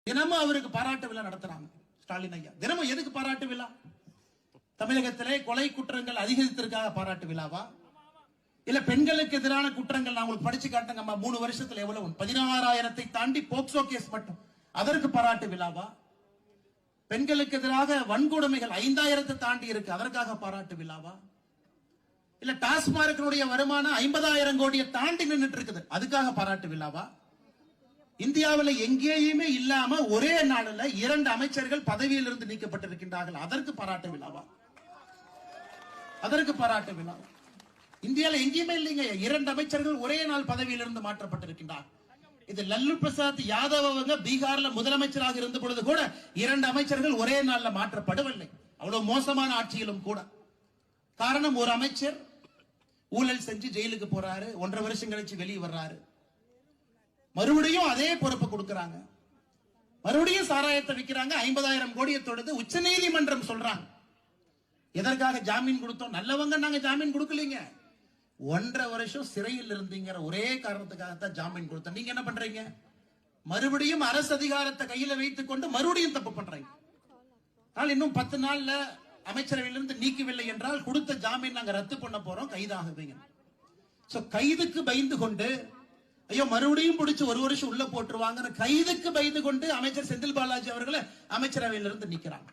தினமும் அவருக்கு பாராட்டு விழா நடத்துறாங்க ஸ்டாலின் ஐயா. தினமும் எதுக்கு பாராட்டு விழா? தமிழகத்திலே கொலை குற்றங்கள் அதிகரித்திற்காக பாராட்டு விழாவா? இல்ல பெண்களுக்கு எதிரான குற்றங்கள் நான் உங்களுக்கு படிச்சு காட்டுங்க. 3 வருஷத்துல எவ்வளவு? 16,000 தாண்டி போக்சோ கேஸ் மட்டும், அதற்கு பாராட்டு விழாவா? பெண்களுக்கு எதிராக வன்கொடுமைகள் 5,000 தாண்டி இருக்கு, அதற்காக பாராட்டு விழாவா? இல்ல டாஸ்மார்க்கினுடைய வருமானம் 50,000 கோடியை தாண்டி நின்றுட்டு இருக்குது, அதுக்காக பாராட்டு விழாவா? இந்தியாவில் எங்கேயுமே இல்லாம ஒரே நாளில் 2 அமைச்சர்கள் பதவியில் இருந்து நீக்கப்பட்டிருக்கின்றார்கள், அதற்கு பாராட்டு விழாவா? அதற்கு பாராட்டு விழா? இந்தியாவில் எங்கேயுமே இல்லைங்க. 2 அமைச்சர்கள் ஒரே நாள் பதவியில் இருந்து மாற்றப்பட்டிருக்கின்றார். இது லல்லு பிரசாத் யாதவ் அவங்க பீகார்ல முதலமைச்சராக இருந்த பொழுது கூட 2 அமைச்சர்கள் ஒரே நாள்ல மாற்றப்படவில்லை. அவ்வளவு மோசமான ஆட்சியிலும் கூட. காரணம், ஒரு அமைச்சர் ஊழல் செஞ்சு ஜெயிலுக்கு போறாரு, 1.5 வருஷம் கழிச்சு வெளியே வர்றாரு, மறுபடியும் அதே பொறுப்பு கொடுக்கறாங்க, மறுபடியும் சாராயத்தை விற்கிறாங்க, 50,000 கோடியை தொடுது உச்ச நீதிமன்றம் சொல்றாங்க. எதற்காக ஜாமீன் கொடுத்தோம்? நல்லவங்க நாங்க ஜாமீன் கொடுக்கலீங்க, 1.5 வருஷம் சிறையில் இருந்தீங்கிற ஒரே காரணத்துக்காகத்தான் ஜாமீன் கொடுத்தோம். நீங்க என்ன பண்றீங்க? மறுபடியும் அரசு அதிகாரத்தை கையில வைத்துக் கொண்டு மறுபடியும் தப்பு பண்றீங்க. இன்னும் 10 நாள்ல அமைச்சரவையிலிருந்து நீக்கவில்லை என்றால் கொடுத்த ஜாமீன் நாங்க ரத்து பண்ண போறோம், கைதாகுவீங்க. கைதுக்கு பயந்து கொண்டு, ஐயோ மறுபடியும் பிடிச்சு 1 வருஷம் உள்ள போட்டுருவாங்க, கைதுக்கு பயந்து கொண்டு அமைச்சர் செந்தில் பாலாஜி அவர்களை அமைச்சரவையிலிருந்து நீக்கிறாங்க.